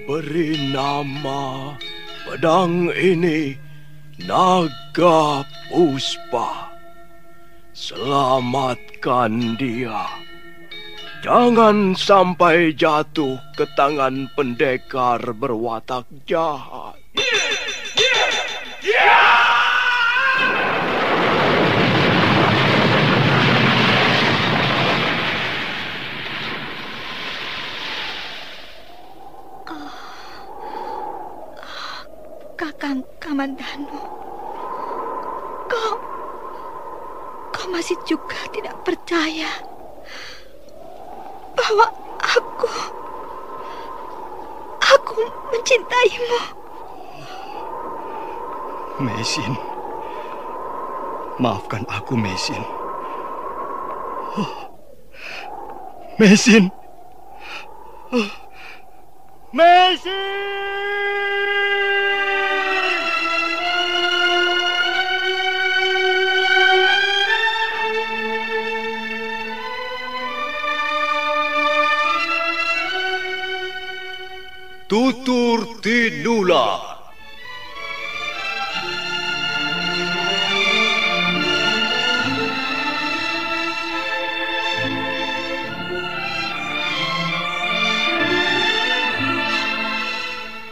Beri nama pedang ini Naga Puspa. Selamatkan dia. Jangan sampai jatuh ke tangan pendekar berwatak jahat. Kakang Kamandanu, kau masih juga tidak percaya bahwa aku mencintaimu. Mesin, maafkan aku, Mesin. Mesin. Mesin! Tutur Tinula.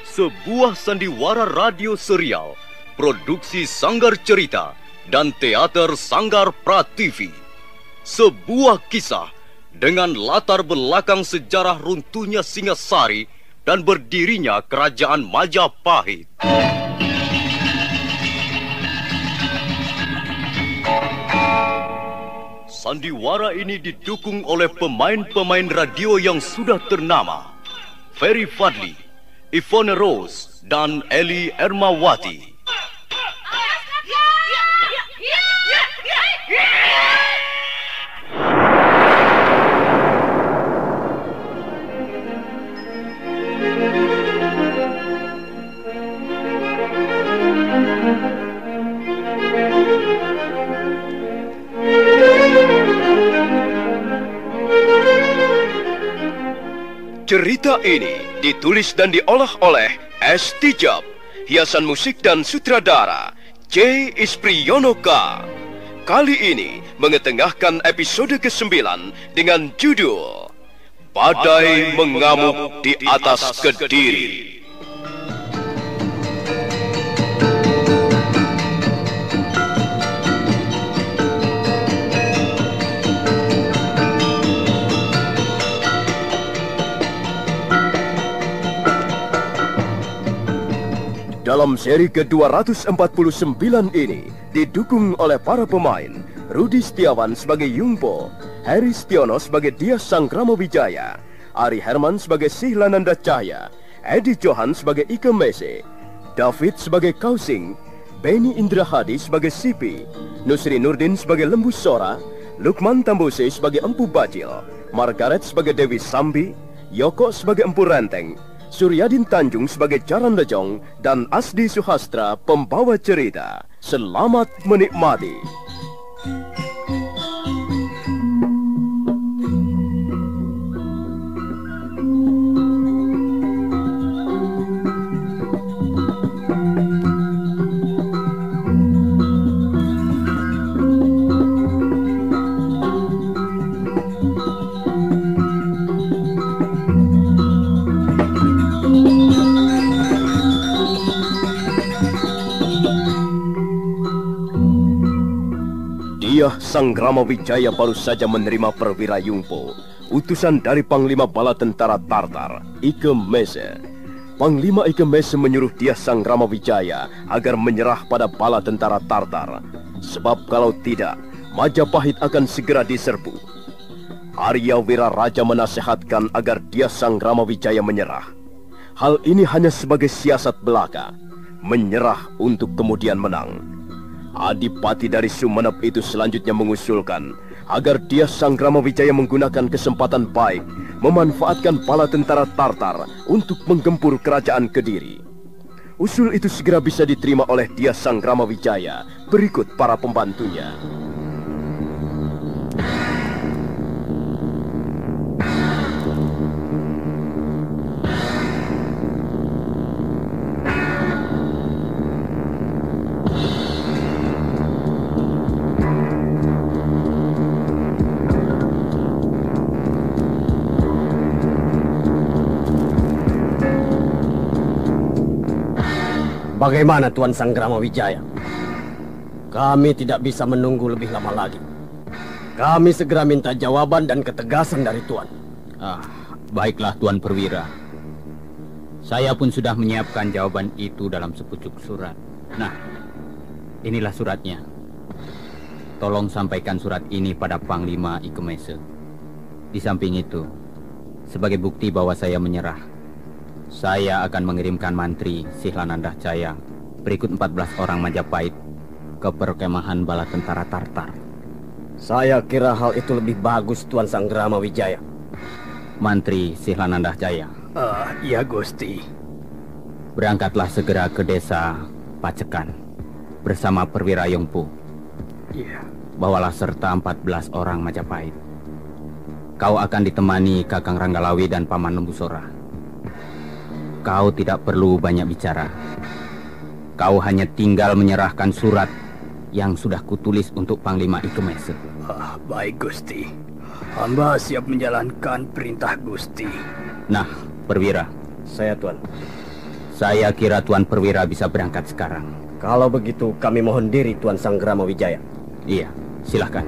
Sebuah sandiwara radio serial, produksi Sanggar Cerita dan Teater Sanggar Prativi. Sebuah kisah dengan latar belakang sejarah runtuhnya Singasari dan berdirinya Kerajaan Majapahit. Sandiwara ini didukung oleh pemain-pemain radio yang sudah ternama. Ferry Fadli, Ivone Rose, dan Eli Ermawati. Cerita ini ditulis dan diolah oleh S. Tijab, hiasan musik dan sutradara C. Ispriyonoka. Kali ini mengetengahkan episode ke-9 dengan judul Badai Mengamuk di Atas Kediri. Dalam seri ke-249 ini didukung oleh para pemain Rudi Setiawan sebagai Yungpo, Heri Stiono sebagai Dias Sangkramawijaya, Ari Herman sebagai Sihlananda Cahya, Edi Johan sebagai Ike Mese, David sebagai Kausing, Beni Indrahadi sebagai Sipi, Nusri Nurdin sebagai Lembu Sora, Lukman Tambose sebagai Empu Bajil, Margaret sebagai Dewi Sambi, Yoko sebagai Empu Renteng, Suryadin Tanjung sebagai Jaran Lejong, dan Asdi Suhastra pembawa cerita. Selamat menikmati. Sangkramawijaya baru saja menerima perwira Yungpo, utusan dari Panglima Bala Tentara Tartar, Ike Mese. Panglima Ike Mese menyuruh Dias Sangkramawijaya agar menyerah pada bala tentara Tartar, sebab kalau tidak, Majapahit akan segera diserbu. Arya Wiraraja menasehatkan agar Dias Sangkramawijaya menyerah. Hal ini hanya sebagai siasat belaka, menyerah untuk kemudian menang. Adipati dari Sumenep itu selanjutnya mengusulkan agar Dias Sangkramawijaya menggunakan kesempatan baik memanfaatkan bala tentara Tartar untuk menggempur kerajaan Kediri. Usul itu segera bisa diterima oleh Dias Sangkramawijaya berikut para pembantunya. Bagaimana Tuan Sanggrama Wijaya? Kami tidak bisa menunggu lebih lama lagi. Kami segera minta jawaban dan ketegasan dari Tuan. Baiklah Tuan Perwira. Saya pun sudah menyiapkan jawaban itu dalam sepucuk surat. Nah, inilah suratnya. Tolong sampaikan surat ini pada Panglima Ike Mese. Di samping itu, sebagai bukti bahwa saya menyerah, saya akan mengirimkan Mantri Sihlananda Jaya berikut 14 orang Majapahit ke perkemahan bala tentara Tartar. Saya kira hal itu lebih bagus, Tuan Sanggrama Wijaya. Mantri Sihlananda Jaya. Iya Gusti. Berangkatlah segera ke desa Pacekan bersama Perwira Yongpo. Iya. Bawalah serta 14 orang Majapahit. Kau akan ditemani Kakang Ranggalawi dan Paman Lembusora. Kau tidak perlu banyak bicara. Kau hanya tinggal menyerahkan surat yang sudah kutulis untuk Panglima Ike Mese. Baik Gusti. Hamba siap menjalankan perintah Gusti. Nah, Perwira. Saya, Tuan. Saya kira Tuan Perwira bisa berangkat sekarang. Kalau begitu kami mohon diri, Tuan Sanggrama Wijaya. Iya, silahkan.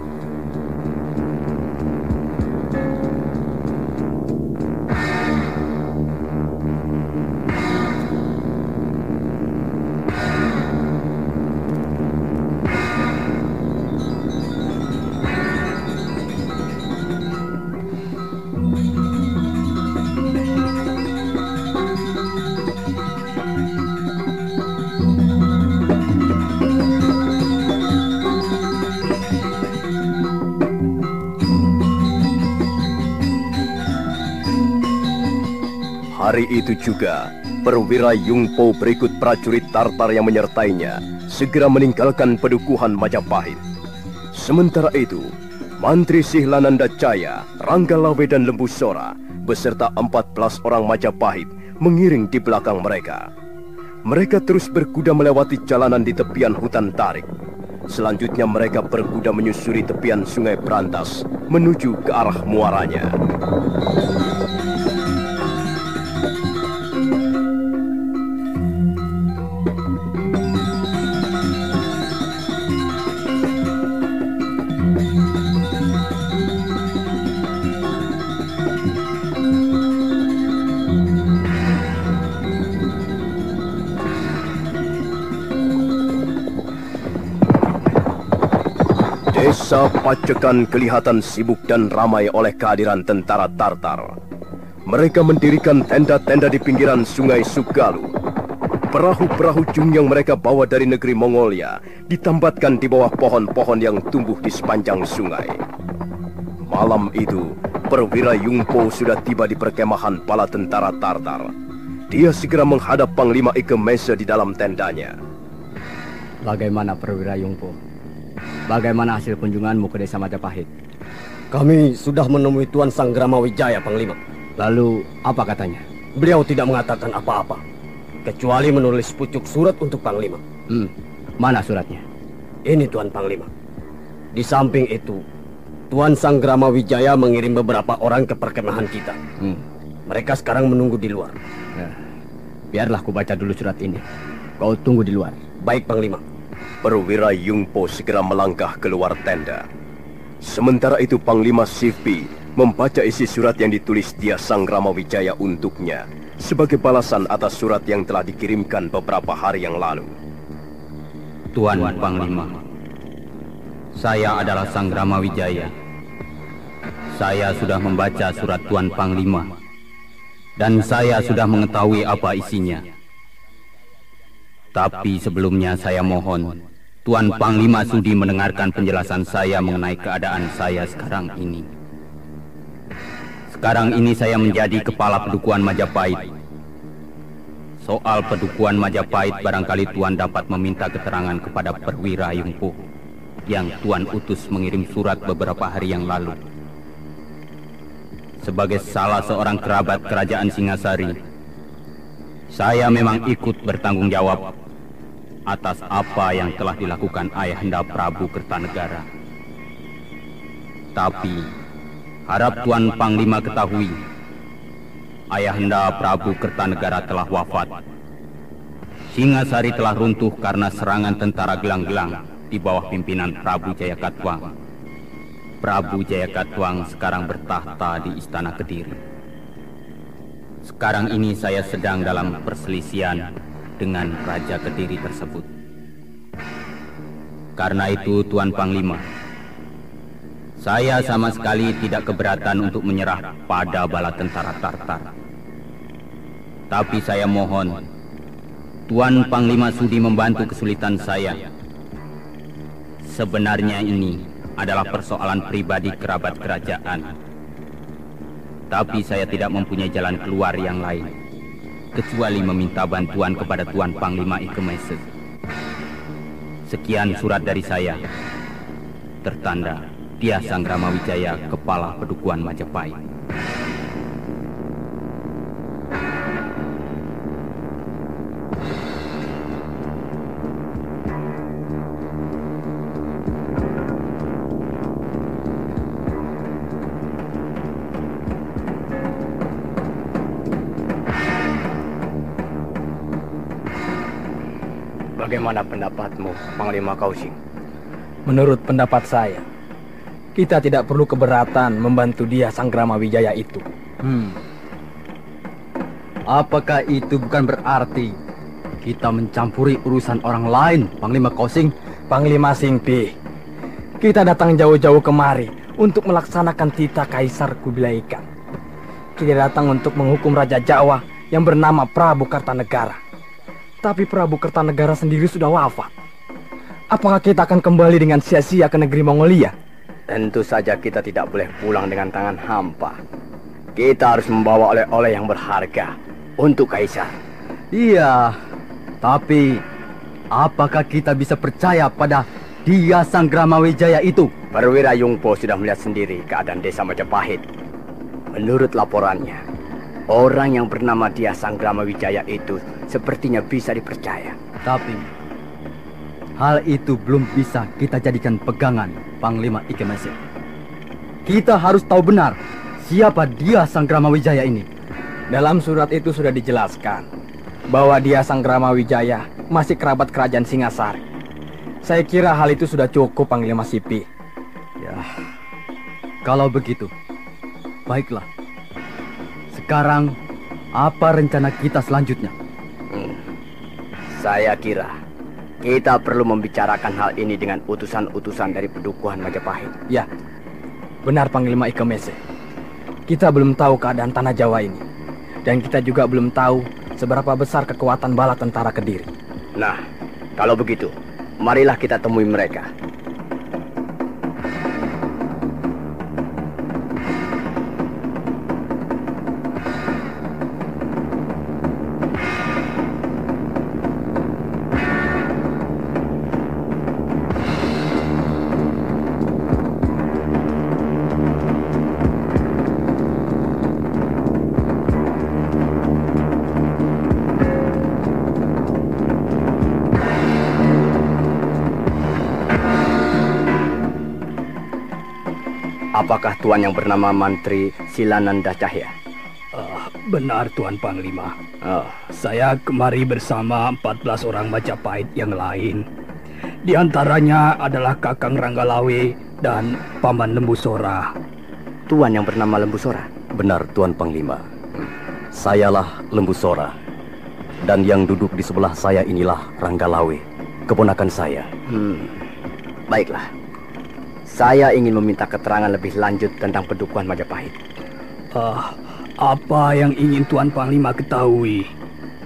Hari itu juga, Perwira Yungpo berikut prajurit Tartar yang menyertainya segera meninggalkan pedukuhan Majapahit. Sementara itu, Mantri Sihlananda Jaya, Ranggalawe dan Lembusora beserta 14 orang Majapahit mengiring di belakang mereka. Mereka terus berkuda melewati jalanan di tepian hutan tarik. Selanjutnya mereka berkuda menyusuri tepian sungai Brantas menuju ke arah muaranya. Desa Pacekan kelihatan sibuk dan ramai oleh kehadiran tentara Tartar. Mereka mendirikan tenda-tenda di pinggiran sungai Sugalu. Perahu-perahu jung yang mereka bawa dari negeri Mongolia ditambatkan di bawah pohon-pohon yang tumbuh di sepanjang sungai. Malam itu, Perwira Yungpo sudah tiba di perkemahan bala tentara Tartar. Dia segera menghadap Panglima Ike Mese di dalam tendanya. Bagaimana Perwira Yungpo? Bagaimana hasil kunjunganmu ke desa Majapahit? Kami sudah menemui Tuan Sanggrama Wijaya, Panglima. Lalu, apa katanya? Beliau tidak mengatakan apa-apa, kecuali menulis pucuk surat untuk Panglima. Mana suratnya? Ini Tuan Panglima. Di samping itu, Tuan Sanggrama Wijaya mengirim beberapa orang ke perkemahan kita. Mereka sekarang menunggu di luar. Biarlah ku baca dulu surat ini. Kau tunggu di luar. Baik, Panglima. Perwira Yungpo segera melangkah keluar tenda. Sementara itu Panglima Sifpi membaca isi surat yang ditulis Dia Sanggrama Wijaya untuknya sebagai balasan atas surat yang telah dikirimkan beberapa hari yang lalu. Tuan Panglima, saya adalah Sanggrama Wijaya. Saya sudah membaca surat Tuan Panglima dan saya sudah mengetahui apa isinya. Tapi sebelumnya saya mohon Tuan Panglima sudi mendengarkan penjelasan saya mengenai keadaan saya sekarang ini. Sekarang ini saya menjadi kepala pedukuhan Majapahit. Soal pedukuhan Majapahit barangkali Tuan dapat meminta keterangan kepada Perwira Yungpo yang Tuan utus mengirim surat beberapa hari yang lalu. Sebagai salah seorang kerabat kerajaan Singasari, saya memang ikut bertanggung jawab atas apa yang telah dilakukan Ayahanda Prabu Kertanegara. Tapi, harap Tuan Panglima ketahui, Ayahanda Prabu Kertanegara telah wafat. Singasari telah runtuh karena serangan tentara gelang-gelang di bawah pimpinan Prabu Jayakatwang. Prabu Jayakatwang sekarang bertahta di Istana Kediri. Sekarang ini saya sedang dalam perselisihan dengan Raja Kediri tersebut. Karena itu, Tuan Panglima, saya sama sekali tidak keberatan untuk menyerah pada bala tentara Tartar. Tapi saya mohon, Tuan Panglima sudi membantu kesulitan saya. Sebenarnya ini adalah persoalan pribadi kerabat kerajaan. Tapi saya tidak mempunyai jalan keluar yang lain, kecuali meminta bantuan kepada Tuan Panglima Ike Mese. Sekian surat dari saya. Tertanda Dyah Sangramawijaya, Kepala Pedukuhan Majapahit. Bagaimana pendapatmu, Panglima Kausing? Menurut pendapat saya, kita tidak perlu keberatan membantu Dyah Sangramawijaya itu. Apakah itu bukan berarti kita mencampuri urusan orang lain, Panglima Kausing? Panglima Singpi, kita datang jauh-jauh kemari untuk melaksanakan titah Kaisar Kubilai Khan. Kita datang untuk menghukum Raja Jawa yang bernama Prabu Kartanegara. Tapi Prabu Kartanegara sendiri sudah wafat. Apakah kita akan kembali dengan sia-sia ke negeri Mongolia? Tentu saja kita tidak boleh pulang dengan tangan hampa. Kita harus membawa oleh-oleh yang berharga untuk Kaisar. Iya, tapi apakah kita bisa percaya pada Dyah Sangramawijaya itu? Perwira Yungpo sudah melihat sendiri keadaan desa Majapahit. Menurut laporannya, orang yang bernama Dyah Sangramawijaya itu sepertinya bisa dipercaya. Tapi hal itu belum bisa kita jadikan pegangan, Panglima Ike Mese. Kita harus tahu benar siapa Dyah Sangramawijaya ini. Dalam surat itu sudah dijelaskan bahwa Dyah Sangramawijaya masih kerabat kerajaan Singasari. Saya kira hal itu sudah cukup, Panglima Sipi. Ya, kalau begitu, baiklah. Sekarang, apa rencana kita selanjutnya? Saya kira kita perlu membicarakan hal ini dengan utusan-utusan dari Pedukuhan Majapahit. Ya, benar Panglima Ike Mese. Kita belum tahu keadaan tanah Jawa ini. Dan kita juga belum tahu seberapa besar kekuatan bala tentara Kediri. Nah, kalau begitu, marilah kita temui mereka. Apakah Tuan yang bernama Mantri Silananda Cahya? Benar Tuan Panglima. Saya kemari bersama 14 orang Majapahit yang lain. Di antaranya adalah Kakang Ranggalawe dan Paman Lembusora. Tuan yang bernama Lembusora? Benar Tuan Panglima. Sayalah Lembusora. Dan yang duduk di sebelah saya inilah Ranggalawe, keponakan saya. Baiklah. Saya ingin meminta keterangan lebih lanjut tentang Pedukuhan Majapahit. Apa yang ingin Tuan Panglima ketahui?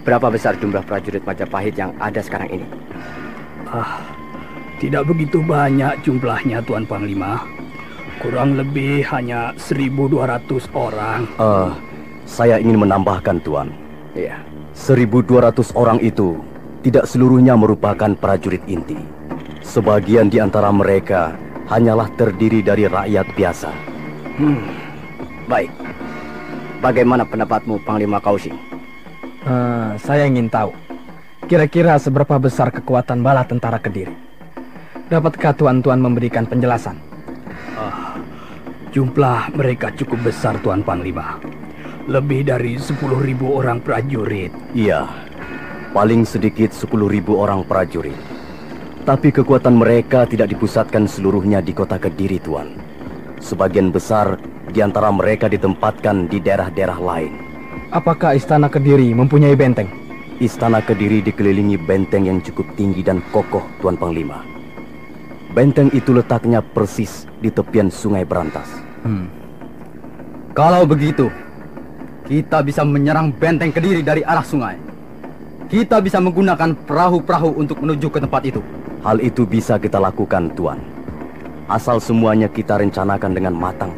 Berapa besar jumlah prajurit Majapahit yang ada sekarang ini? Tidak begitu banyak jumlahnya Tuan Panglima. Kurang lebih hanya 1.200 orang. Saya ingin menambahkan Tuan. Iya. 1.200 orang itu tidak seluruhnya merupakan prajurit inti. Sebagian di antara mereka hanyalah terdiri dari rakyat biasa. Baik. Bagaimana pendapatmu, Panglima Kausing? Saya ingin tahu, kira-kira seberapa besar kekuatan bala tentara Kediri? Dapatkah tuan-tuan memberikan penjelasan? Jumlah mereka cukup besar, Tuan Panglima. Lebih dari 10.000 orang prajurit. Iya, Paling sedikit 10.000 orang prajurit. Tapi kekuatan mereka tidak dipusatkan seluruhnya di kota Kediri, Tuan. Sebagian besar di antara mereka ditempatkan di daerah-daerah lain. Apakah Istana Kediri mempunyai benteng? Istana Kediri dikelilingi benteng yang cukup tinggi dan kokoh, Tuan Panglima. Benteng itu letaknya persis di tepian Sungai Berantas. Kalau begitu, kita bisa menyerang benteng Kediri dari arah sungai. Kita bisa menggunakan perahu-perahu untuk menuju ke tempat itu. Hal itu bisa kita lakukan, Tuan. Asal semuanya kita rencanakan dengan matang.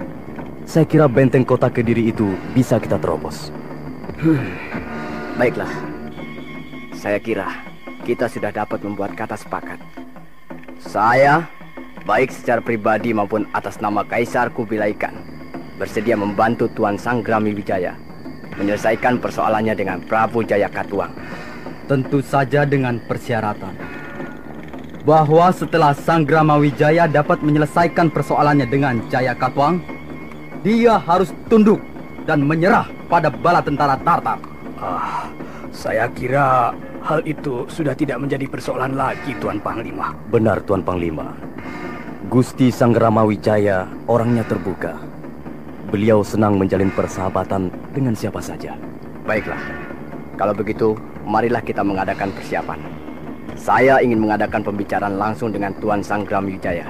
Saya kira benteng kota Kediri itu bisa kita terobos. Baiklah. Saya kira kita sudah dapat membuat kata sepakat. Saya, baik secara pribadi maupun atas nama Kaisar Kubilai Khan, bersedia membantu Tuan Sanggrami Wijaya menyelesaikan persoalannya dengan Prabu Jaya Katuang. Tentu saja dengan persyaratan bahwa setelah Sanggrama Wijaya dapat menyelesaikan persoalannya dengan Jaya Katuang, dia harus tunduk dan menyerah pada bala tentara Tartar. Saya kira hal itu sudah tidak menjadi persoalan lagi, Tuan Panglima. Benar, Tuan Panglima. Gusti Sanggrama Wijaya orangnya terbuka. Beliau senang menjalin persahabatan dengan siapa saja. Baiklah, kalau begitu, marilah kita mengadakan persiapan. Saya ingin mengadakan pembicaraan langsung dengan Tuan Sanggrama Wijaya.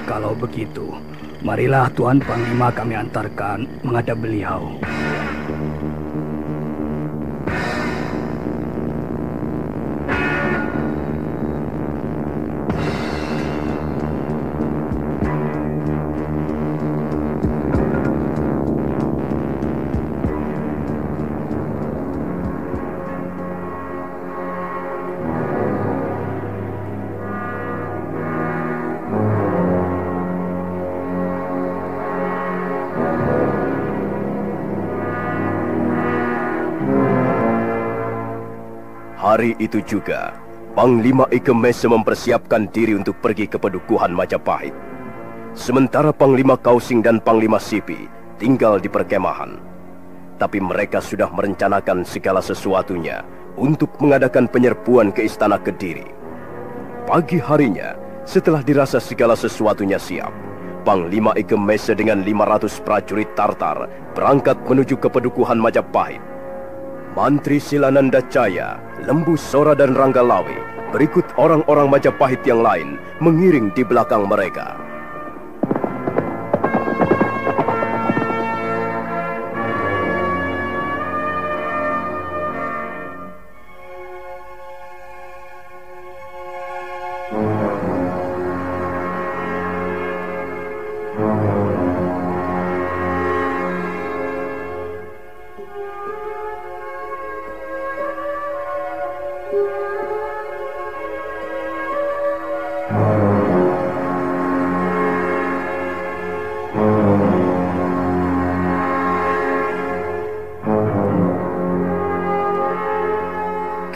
Kalau begitu, marilah Tuan Panglima kami antarkan menghadap beliau. Hari itu juga, Panglima Ike Mese mempersiapkan diri untuk pergi ke Pedukuhan Majapahit. Sementara Panglima Kausing dan Panglima Sipi tinggal di perkemahan. Tapi mereka sudah merencanakan segala sesuatunya untuk mengadakan penyerbuan ke Istana Kediri. Pagi harinya, setelah dirasa segala sesuatunya siap, Panglima Ike Mese dengan 500 prajurit Tartar berangkat menuju ke Pedukuhan Majapahit. Mantri Silananda Caya, Lembu Sora dan Ranggalawe berikut orang-orang Majapahit yang lain mengiring di belakang mereka.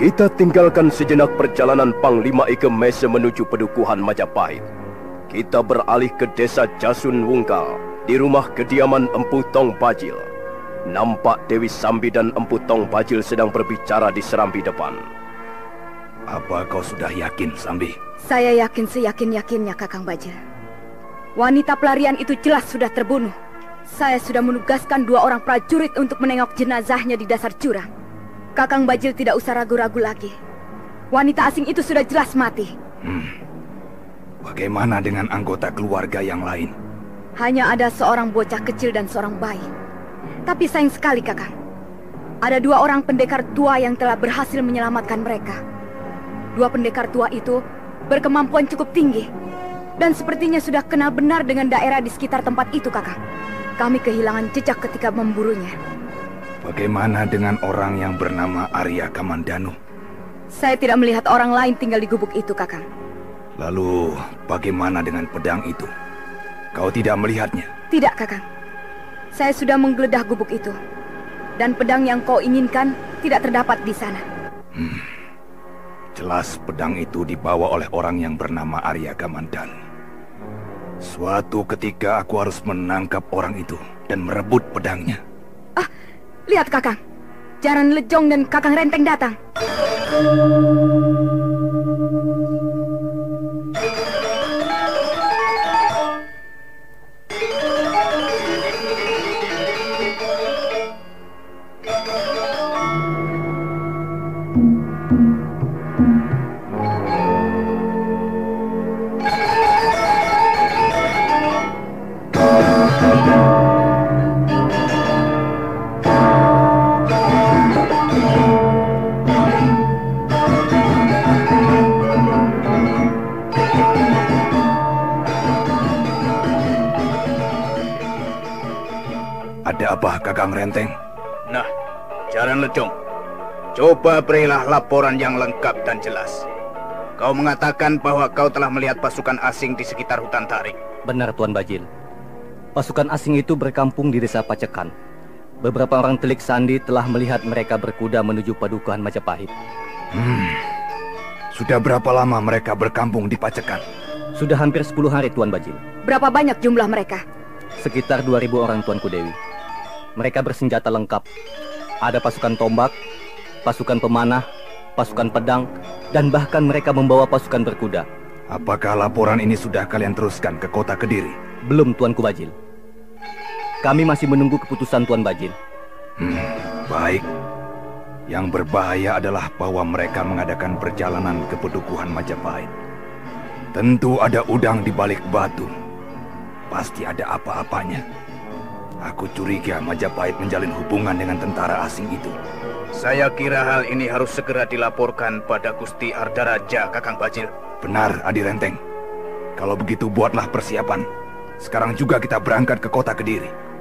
Kita tinggalkan sejenak perjalanan Panglima Ike Mese menuju Pedukuhan Majapahit. Kita beralih ke desa Jasun Wungkal, di rumah kediaman Empu Tong Bajil. Nampak Dewi Sambi dan Empu Tong Bajil sedang berbicara di serambi depan. Apa kau sudah yakin, Sambi? Saya yakin seyakin-yakinnya, Kakang Bajil. Wanita pelarian itu jelas sudah terbunuh. Saya sudah menugaskan 2 orang prajurit untuk menengok jenazahnya di dasar jurang. Kakang Bajil tidak usah ragu-ragu lagi. Wanita asing itu sudah jelas mati. Bagaimana dengan anggota keluarga yang lain? Hanya ada seorang bocah kecil dan seorang bayi. Tapi sayang sekali, Kakang. Ada 2 orang pendekar tua yang telah berhasil menyelamatkan mereka. 2 pendekar tua itu berkemampuan cukup tinggi. Dan sepertinya sudah kenal benar dengan daerah di sekitar tempat itu, Kakang. Kami kehilangan jejak ketika memburunya. Bagaimana dengan orang yang bernama Arya Kamandanu? Saya tidak melihat orang lain tinggal di gubuk itu, Kakang. Lalu, bagaimana dengan pedang itu? Kau tidak melihatnya? Tidak, Kakang. Saya sudah menggeledah gubuk itu. Dan pedang yang kau inginkan tidak terdapat di sana. Jelas pedang itu dibawa oleh orang yang bernama Arya Kamandanu. Suatu ketika aku harus menangkap orang itu dan merebut pedangnya. Lihat, Kakang. Jaran Lejong dan Kakang Renteng datang. Ada apa, Kakang Renteng? Nah, Jaran Lejong, coba berilah laporan yang lengkap dan jelas. Kau mengatakan bahwa kau telah melihat pasukan asing di sekitar hutan tarik. Benar, Tuan Bajil. Pasukan asing itu berkampung di desa Pacekan. Beberapa orang telik sandi telah melihat mereka berkuda menuju padukuhan Majapahit. Sudah berapa lama mereka berkampung di Pacekan? Sudah hampir 10 hari, Tuan Bajil. Berapa banyak jumlah mereka? Sekitar 2.000 orang, Tuanku Dewi. Mereka bersenjata lengkap. Ada pasukan tombak, pasukan pemanah, pasukan pedang, dan bahkan mereka membawa pasukan berkuda. Apakah laporan ini sudah kalian teruskan ke kota Kediri? Belum, Tuanku Bajil. Kami masih menunggu keputusan Tuan Bajil. Baik. Yang berbahaya adalah bahwa mereka mengadakan perjalanan ke pedukuhan Majapahit. Tentu ada udang di balik batu. Pasti ada apa-apanya. Aku curiga Majapahit menjalin hubungan dengan tentara asing itu. Saya kira hal ini harus segera dilaporkan pada Gusti Ardaraja, Kakang Bajil. Benar, Adi Renteng. Kalau begitu buatlah persiapan. Sekarang juga kita berangkat ke kota Kediri.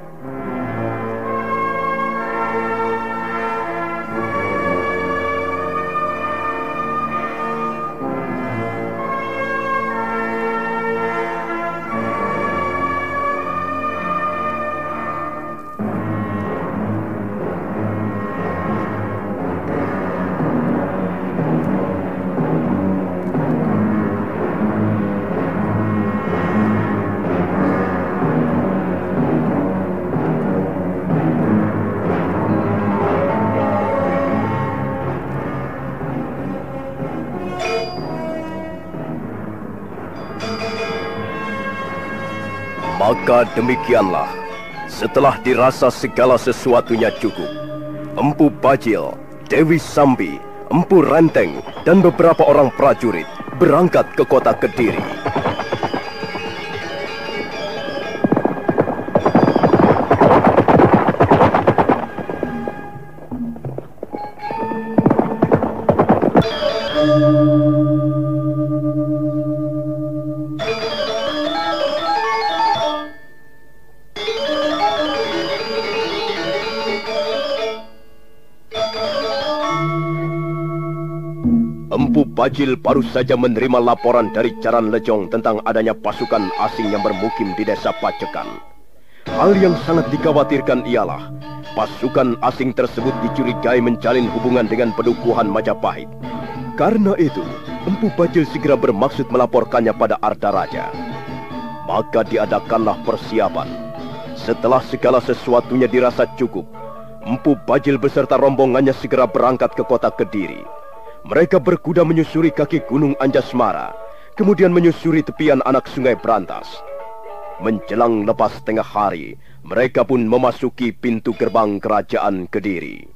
Maka demikianlah, setelah dirasa segala sesuatunya cukup, Empu Bajil, Dewi Sambi, Empu Renteng, dan beberapa orang prajurit berangkat ke kota Kediri. Empu Bajil baru saja menerima laporan dari Jaran Lejong tentang adanya pasukan asing yang bermukim di desa Pacekan. Hal yang sangat dikhawatirkan ialah pasukan asing tersebut dicurigai menjalin hubungan dengan pedukuhan Majapahit. Karena itu, Empu Bajil segera bermaksud melaporkannya pada Ardaraja. Maka diadakanlah persiapan. Setelah segala sesuatunya dirasa cukup, Empu Bajil beserta rombongannya segera berangkat ke kota Kediri. Mereka berkuda menyusuri kaki Gunung Anjasmara, kemudian menyusuri tepian anak Sungai Brantas. Menjelang lepas tengah hari, mereka pun memasuki pintu gerbang kerajaan Kediri.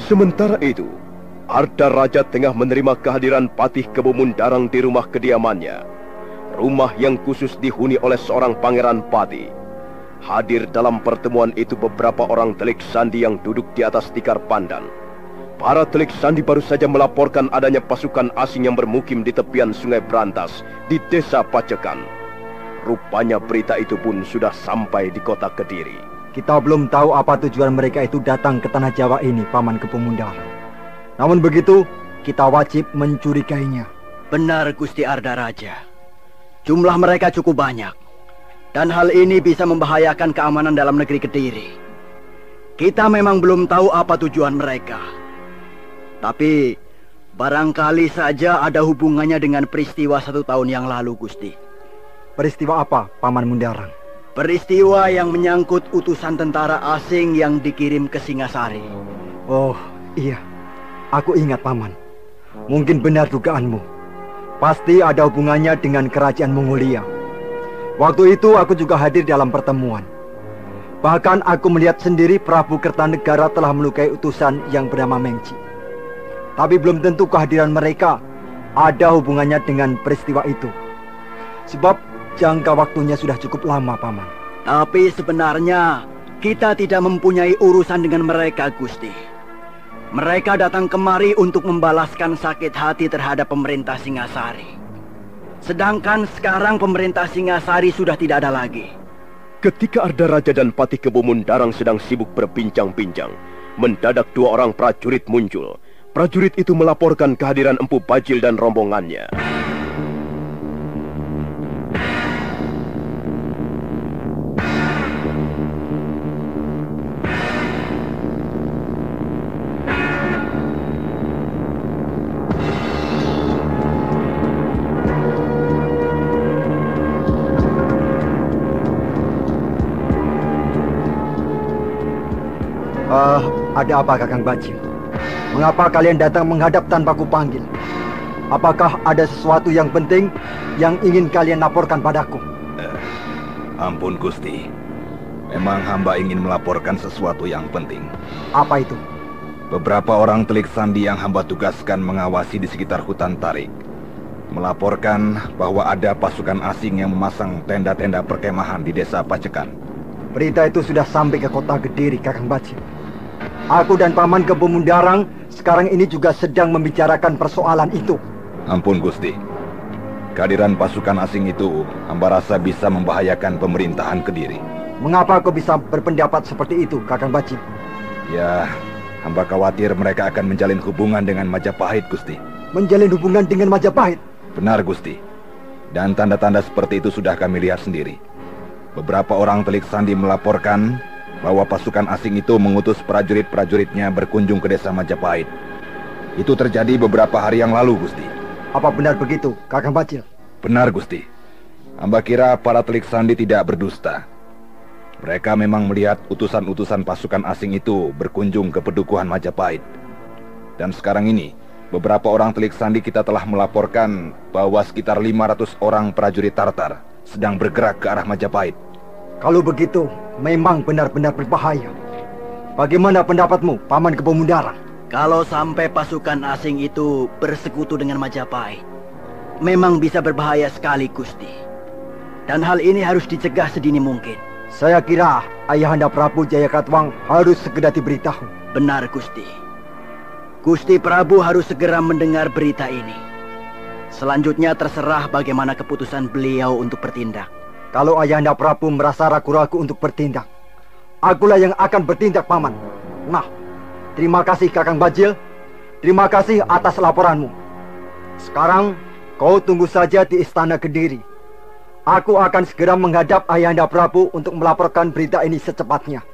Sementara itu, Ardaraja tengah menerima kehadiran Patih Kebomundarang di rumah kediamannya. Rumah yang khusus dihuni oleh seorang Pangeran Patih. Hadir dalam pertemuan itu beberapa orang telik sandi yang duduk di atas tikar pandan. Para telik sandi baru saja melaporkan adanya pasukan asing yang bermukim di tepian Sungai Brantas di desa Pacekan. Rupanya berita itu pun sudah sampai di kota Kediri. Kita belum tahu apa tujuan mereka itu datang ke tanah Jawa ini, Paman Kepemundara. Namun begitu, kita wajib mencurigainya. Benar, Gusti Arda Raja. Jumlah mereka cukup banyak. Dan hal ini bisa membahayakan keamanan dalam negeri Kediri. Kita memang belum tahu apa tujuan mereka. Tapi barangkali saja ada hubungannya dengan peristiwa 1 tahun yang lalu, Gusti. Peristiwa apa, Paman Mundarang? Peristiwa yang menyangkut utusan tentara asing yang dikirim ke Singasari. Oh, iya. Aku ingat, Paman. Mungkin benar dugaanmu. Pasti ada hubungannya dengan kerajaan Mongolia. Waktu itu aku juga hadir dalam pertemuan. Bahkan aku melihat sendiri Prabu Kertanegara telah melukai utusan yang bernama Mengci. Tapi belum tentu kehadiran mereka ada hubungannya dengan peristiwa itu. Sebab jangka waktunya sudah cukup lama, Paman. Tapi sebenarnya kita tidak mempunyai urusan dengan mereka, Gusti. Mereka datang kemari untuk membalaskan sakit hati terhadap pemerintah Singasari. Sedangkan sekarang pemerintah Singasari sudah tidak ada lagi. Ketika Arda Raja dan Patih Kepemundara sedang sibuk berbincang-bincang, mendadak 2 orang prajurit muncul. Prajurit itu melaporkan kehadiran Empu Bajil dan rombongannya. Ada apa, Kakang Bajil? Mengapa kalian datang menghadap tanpa kupanggil? Apakah ada sesuatu yang penting yang ingin kalian laporkan padaku? Ampun, Gusti. Memang hamba ingin melaporkan sesuatu yang penting. Apa itu? Beberapa orang telik sandi yang hamba tugaskan mengawasi di sekitar hutan Tarik melaporkan bahwa ada pasukan asing yang memasang tenda-tenda perkemahan di desa Pacekan. Berita itu sudah sampai ke kota Kediri, Kakang Bajil. Aku dan Paman Kepemundara sekarang ini juga sedang membicarakan persoalan itu. Ampun, Gusti. Kehadiran pasukan asing itu hamba rasa bisa membahayakan pemerintahan Kediri. Mengapa kau bisa berpendapat seperti itu, Kakang Bajil? Ya, hamba khawatir mereka akan menjalin hubungan dengan Majapahit, Gusti. Menjalin hubungan dengan Majapahit? Benar, Gusti. Dan tanda-tanda seperti itu sudah kami lihat sendiri. Beberapa orang telik sandi melaporkan bahwa pasukan asing itu mengutus prajurit-prajuritnya berkunjung ke desa Majapahit. Itu terjadi beberapa hari yang lalu, Gusti. Apa benar begitu, Kakang Bajil? Benar, Gusti. Hamba kira para telik sandi tidak berdusta. Mereka memang melihat utusan-utusan pasukan asing itu berkunjung ke pedukuhan Majapahit. Dan sekarang ini, beberapa orang telik sandi kita telah melaporkan bahwa sekitar 500 orang prajurit Tartar sedang bergerak ke arah Majapahit. Kalau begitu, memang benar-benar berbahaya. Bagaimana pendapatmu, Paman Kepemundara? Kalau sampai pasukan asing itu bersekutu dengan Majapahit, memang bisa berbahaya sekali, Gusti. Dan hal ini harus dicegah sedini mungkin. Saya kira Ayahanda Prabu Jayakatwang harus segera diberitahu. Benar, Gusti. Gusti Prabu harus segera mendengar berita ini. Selanjutnya terserah bagaimana keputusan beliau untuk bertindak. Kalau Ayahanda Prabu merasa ragu-ragu untuk bertindak, akulah yang akan bertindak, Paman. Nah, terima kasih, Kakang Bajil. Terima kasih atas laporanmu. Sekarang, kau tunggu saja di Istana Kediri. Aku akan segera menghadap Ayahanda Prabu untuk melaporkan berita ini secepatnya.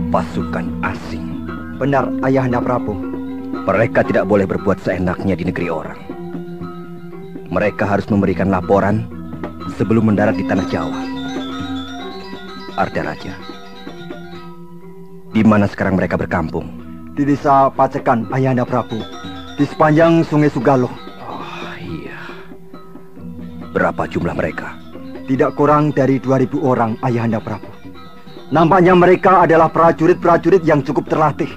Pasukan asing. Benar, Ayahanda Prabu. Mereka tidak boleh berbuat seenaknya di negeri orang. Mereka harus memberikan laporan sebelum mendarat di tanah Jawa. Arda Raja, di mana sekarang mereka berkampung? Di desa Pacekan, Ayahanda Prabu. Di sepanjang Sungai Sugaloh. Oh iya. Berapa jumlah mereka? Tidak kurang dari 2000 orang, Ayahanda Prabu. Nampaknya mereka adalah prajurit-prajurit yang cukup terlatih.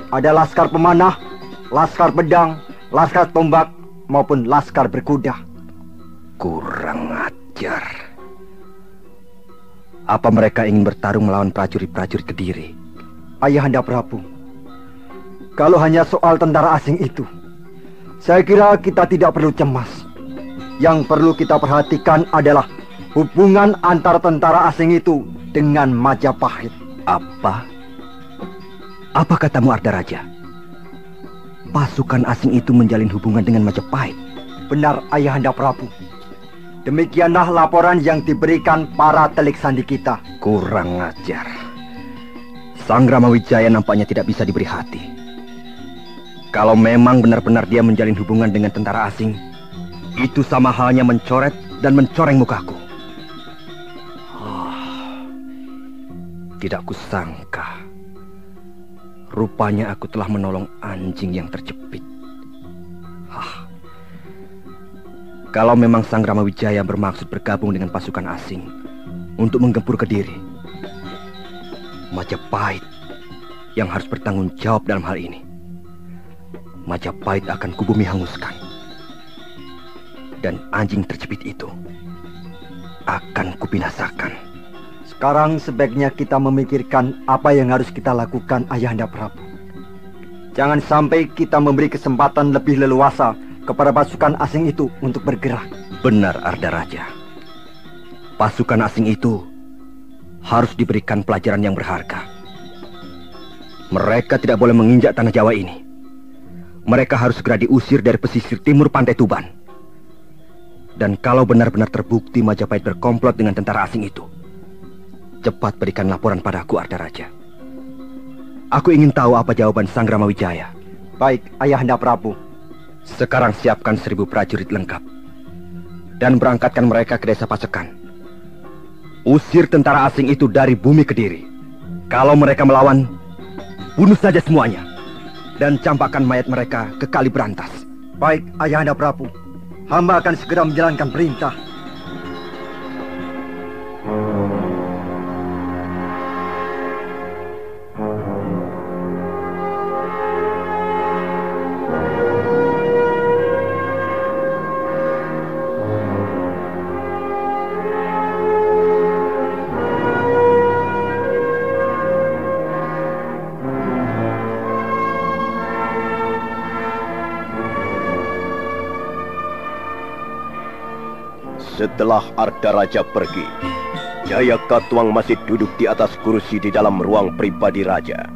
Ada laskar pemanah, laskar pedang, laskar tombak, maupun laskar berkuda. Kurang ajar. Apa mereka ingin bertarung melawan prajurit-prajurit Kediri? Ayahanda Prabu, kalau hanya soal tentara asing itu, saya kira kita tidak perlu cemas. Yang perlu kita perhatikan adalah hubungan antara tentara asing itu dengan Majapahit. Apa? Apa katamu, Ardaraja? Pasukan asing itu menjalin hubungan dengan Majapahit? Benar, Ayahanda Prabu. Demikianlah laporan yang diberikan para telik sandi kita. Kurang ajar. Sang Ramawijaya nampaknya tidak bisa diberi hati. Kalau memang benar-benar dia menjalin hubungan dengan tentara asing, itu sama halnya mencoret dan mencoreng mukaku. Tidak kusangka. Rupanya aku telah menolong anjing yang terjepit. Kalau memang Sang Ramawijaya bermaksud bergabung dengan pasukan asing untuk menggempur Kediri, Majapahit yang harus bertanggung jawab dalam hal ini. Majapahit akan kubumi hanguskan. Dan anjing terjepit itu akan kubinasakan. Sekarang sebaiknya kita memikirkan apa yang harus kita lakukan, Ayahanda Prabu. Jangan sampai kita memberi kesempatan lebih leluasa kepada pasukan asing itu untuk bergerak. Benar, Ardaraja. Pasukan asing itu harus diberikan pelajaran yang berharga. Mereka tidak boleh menginjak tanah Jawa ini. Mereka harus segera diusir dari pesisir timur pantai Tuban. Dan kalau benar-benar terbukti Majapahit berkomplot dengan tentara asing itu, cepat berikan laporan padaku, Ardaraja. Aku ingin tahu apa jawaban Sang Ramawijaya. Baik, Ayahanda Prabu. Sekarang siapkan 1000 prajurit lengkap dan berangkatkan mereka ke desa Pasekan. Usir tentara asing itu dari bumi Kediri. Kalau mereka melawan, bunuh saja semuanya dan campakkan mayat mereka ke Kali Berantas. Baik, Ayahanda Prabu. Hamba akan segera menjalankan perintah. Setelah Ardaraja pergi, Jaya Katuang masih duduk di atas kursi di dalam ruang pribadi raja.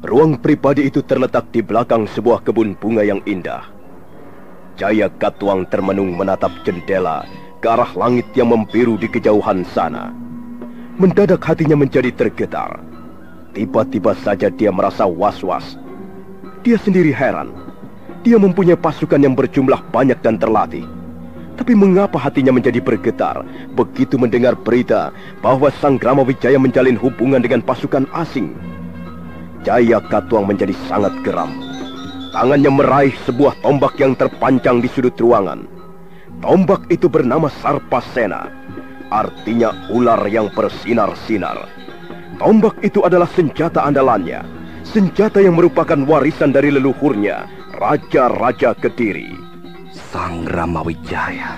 Ruang pribadi itu terletak di belakang sebuah kebun bunga yang indah. Jaya Katuang termenung menatap jendela ke arah langit yang membiru di kejauhan sana. Mendadak hatinya menjadi tergetar. Tiba-tiba saja dia merasa was-was. Dia sendiri heran. Dia mempunyai pasukan yang berjumlah banyak dan terlatih. Tapi mengapa hatinya menjadi bergetar begitu mendengar berita bahwa Sang Ramawijaya menjalin hubungan dengan pasukan asing? Jaya Katuang menjadi sangat geram. Tangannya meraih sebuah tombak yang terpanjang di sudut ruangan. Tombak itu bernama Sarpasena, artinya ular yang bersinar-sinar. Tombak itu adalah senjata andalannya, senjata yang merupakan warisan dari leluhurnya, Raja-Raja Kediri. Sang Ramawijaya.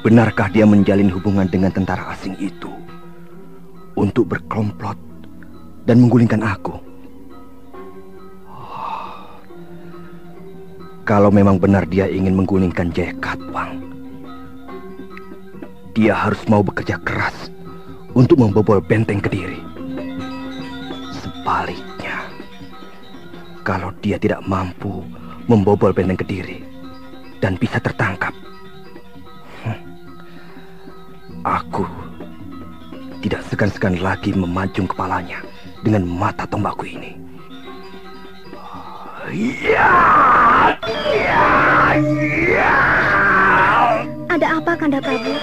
Benarkah dia menjalin hubungan dengan tentara asing itu untuk berkomplot dan menggulingkan aku? Kalau memang benar dia ingin menggulingkan Jaya Katuang, dia harus mau bekerja keras untuk membobol benteng Kediri. Sebaliknya, kalau dia tidak mampu membobol benteng Kediri dan bisa tertangkap, aku tidak segan-segan lagi memancung kepalanya dengan mata tombakku ini. Ada apa, Kanda Prabu?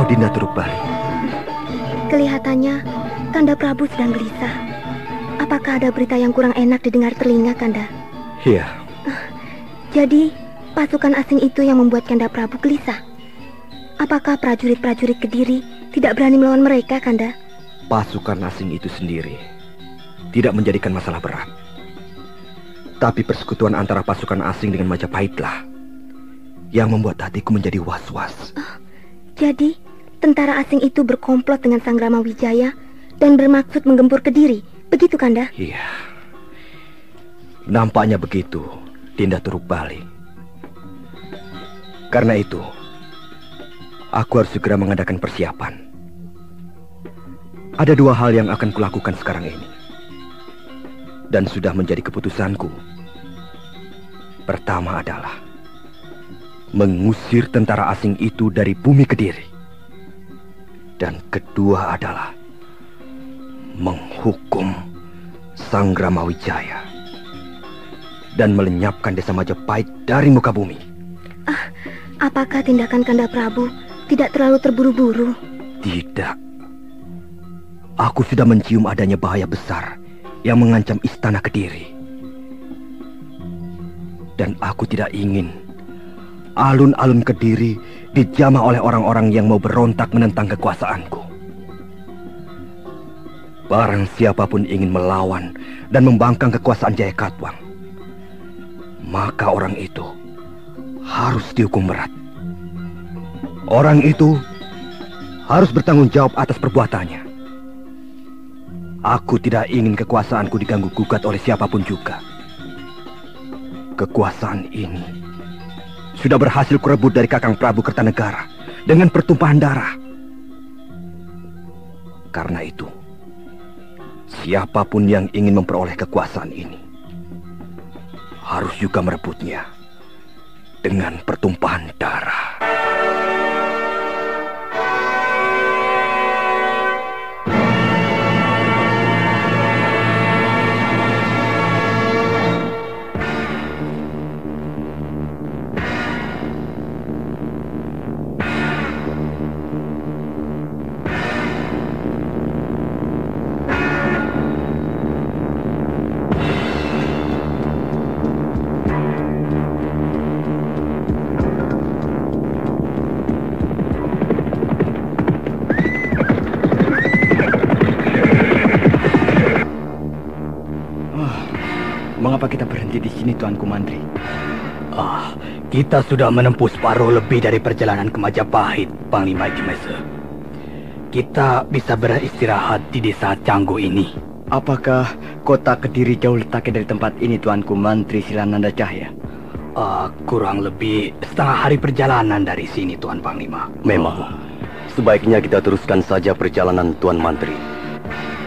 Dinda Turuk Bali? Kelihatannya Kanda Prabu sedang gelisah. Apakah ada berita yang kurang enak didengar telinga, Kanda? Iya. Jadi, pasukan asing itu yang membuat Kanda Prabu gelisah. Apakah prajurit-prajurit Kediri tidak berani melawan mereka, Kanda? Pasukan asing itu sendiri tidak menjadikan masalah berat. Tapi persekutuan antara pasukan asing dengan Majapahitlah yang membuat hatiku menjadi was-was. Jadi, tentara asing itu berkomplot dengan Sang Ramawijaya dan bermaksud menggempur Kediri, begitu, Kanda? Iya. Nampaknya begitu, Dinda Turuk Bali. Karena itu, aku harus segera mengadakan persiapan. Ada dua hal yang akan kulakukan sekarang ini. Dan sudah menjadi keputusanku. Pertama adalah mengusir tentara asing itu dari bumi Kediri. Dan kedua adalah menghukum Sang Ramawijaya dan melenyapkan desa Majapahit dari muka bumi. Apakah tindakan Kanda Prabu tidak terlalu terburu-buru? Tidak. Aku sudah mencium adanya bahaya besar yang mengancam istana Kediri. Dan aku tidak ingin alun-alun Kediri dijamah oleh orang-orang yang mau berontak menentang kekuasaanku. Barang siapapun ingin melawan dan membangkang kekuasaan Jayakatwang, maka orang itu harus dihukum berat. Orang itu harus bertanggung jawab atas perbuatannya. Aku tidak ingin kekuasaanku diganggu-gugat oleh siapapun juga. Kekuasaan ini sudah berhasil kurebut dari Kakang Prabu Kertanegara dengan pertumpahan darah. Karena itu, siapapun yang ingin memperoleh kekuasaan ini harus juga merebutnya dengan pertumpahan darah. Mengapa kita berhenti di sini, Tuanku Mantri? Kita sudah menempuh separuh lebih dari perjalanan ke Majapahit, Panglima Ikemese. Kita bisa beristirahat di desa Canggu ini. Apakah kota Kediri jauh letaknya dari tempat ini, Tuanku Mantri Silananda Cahya? Kurang lebih setengah hari perjalanan dari sini, Tuan Panglima. Memang, sebaiknya kita teruskan saja perjalanan, Tuan Mantri.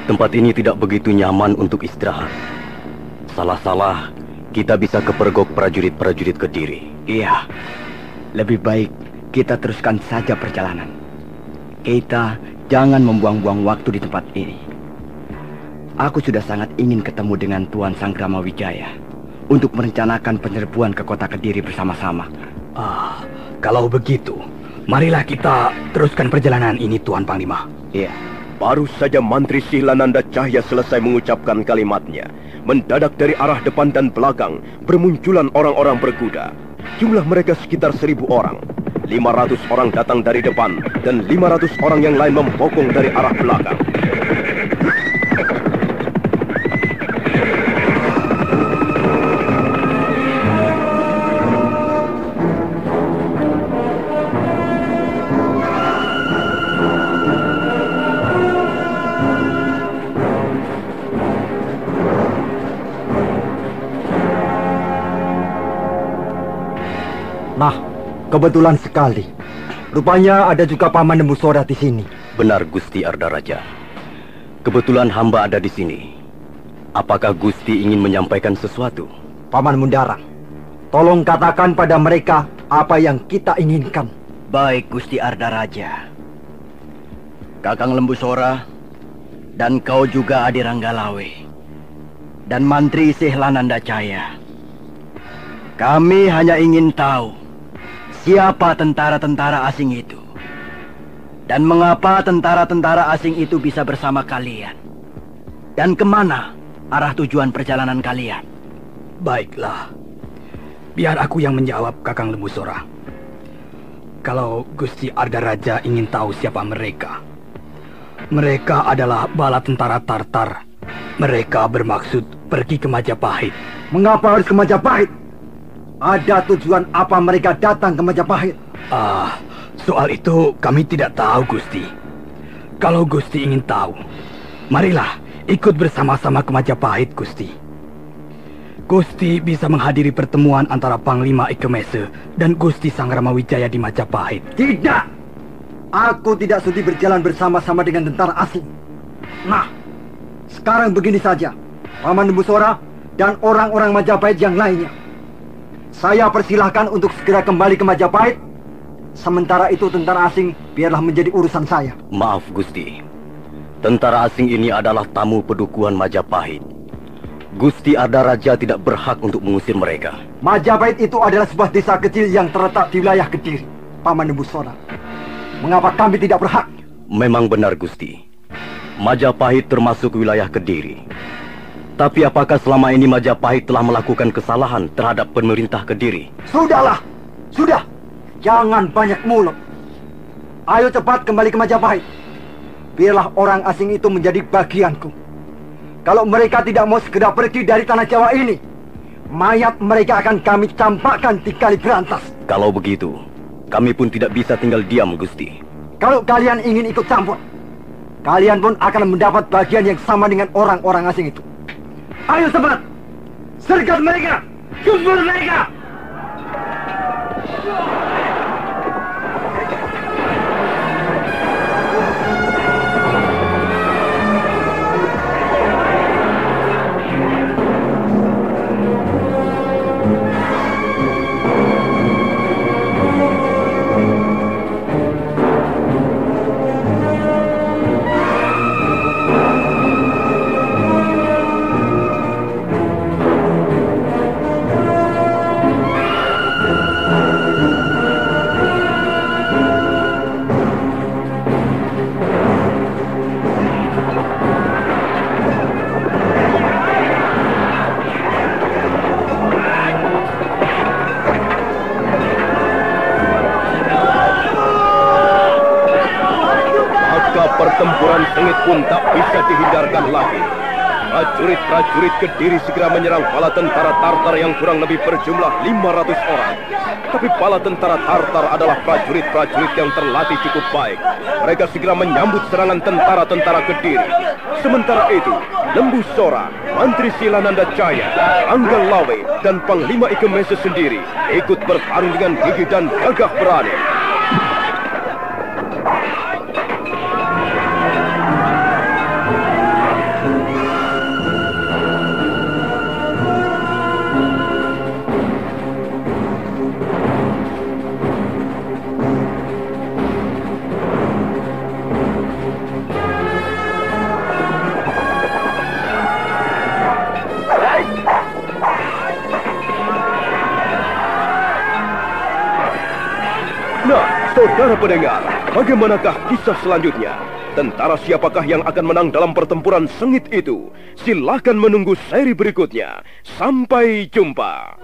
Tempat ini tidak begitu nyaman untuk istirahat. Salah-salah, kita bisa kepergok prajurit-prajurit Kediri. Iya, lebih baik kita teruskan saja perjalanan. Kita jangan membuang-buang waktu di tempat ini. Aku sudah sangat ingin ketemu dengan Tuan Sang Ramawijaya untuk merencanakan penyerbuan ke kota Kediri bersama-sama. Kalau begitu, marilah kita teruskan perjalanan ini, Tuan Panglima. Iya. Baru saja Mantri Sihlananda Cahya selesai mengucapkan kalimatnya, mendadak dari arah depan dan belakang bermunculan orang-orang berkuda. Jumlah mereka sekitar 1.000 orang. 500 orang datang dari depan dan 500 orang yang lain membokong dari arah belakang. Nah, kebetulan sekali. Rupanya ada juga Paman Nembusora di sini. Benar, Gusti Ardaraja. Kebetulan hamba ada di sini. Apakah Gusti ingin menyampaikan sesuatu? Paman Mundarang, tolong katakan pada mereka apa yang kita inginkan. Baik, Gusti Ardaraja. Kakang Lembusora dan kau juga Adi Ranggalawe dan Mantri Sihlananda Cahya. Kami hanya ingin tahu siapa tentara-tentara asing itu Dan mengapa tentara-tentara asing itu bisa bersama kalian? Dan kemana arah tujuan perjalanan kalian? Baiklah, biar aku yang menjawab, Kakang Lembu Sora. Kalau Gusti Ardaraja ingin tahu siapa mereka, mereka adalah bala tentara Tartar. Mereka bermaksud pergi ke Majapahit. Mengapa harus ke Majapahit? Ada tujuan apa mereka datang ke Majapahit? Soal itu kami tidak tahu, Gusti. Kalau Gusti ingin tahu, marilah ikut bersama-sama ke Majapahit, Gusti. Gusti bisa menghadiri pertemuan antara Panglima Ikemese dan Gusti Sangramawijaya di Majapahit. Tidak! Aku tidak sudi berjalan bersama-sama dengan tentara asing. Nah, sekarang begini saja, Paman Lembu Sora dan orang-orang Majapahit yang lainnya. Saya persilahkan untuk segera kembali ke Majapahit. Sementara itu tentara asing biarlah menjadi urusan saya. Maaf Gusti, tentara asing ini adalah tamu pedukuhan Majapahit. Gusti Ardaraja tidak berhak untuk mengusir mereka. Majapahit itu adalah sebuah desa kecil yang terletak di wilayah Kediri, Paman Lembu Sora. Mengapa kami tidak berhak? Memang benar Gusti, Majapahit termasuk wilayah Kediri. Tapi apakah selama ini Majapahit telah melakukan kesalahan terhadap pemerintah Kediri? Sudahlah, sudah. Jangan banyak mulut. Ayo cepat kembali ke Majapahit. Biarlah orang asing itu menjadi bagianku. Kalau mereka tidak mau segera pergi dari tanah Jawa ini, mayat mereka akan kami campakkan di Kali Berantas. Kalau begitu, kami pun tidak bisa tinggal diam, Gusti. Kalau kalian ingin ikut campur, kalian pun akan mendapat bagian yang sama dengan orang-orang asing itu. Ayo cepat, sergap mereka, kubur mereka. Pertempuran sengit pun tak bisa dihindarkan lagi. Prajurit-prajurit Kediri segera menyerang bala tentara Tartar yang kurang lebih berjumlah 500 orang. Tapi bala tentara Tartar adalah prajurit-prajurit yang terlatih cukup baik. Mereka segera menyambut serangan tentara-tentara Kediri. Sementara itu, Lembu Sora, Mantri Silananda Jaya, Angga Lawe, dan Panglima Ikemese sendiri ikut bertarung dengan gigih dan gagah berani. Saudara pendengar, bagaimanakah kisah selanjutnya? Tentara siapakah yang akan menang dalam pertempuran sengit itu? Silakan menunggu seri berikutnya. Sampai jumpa.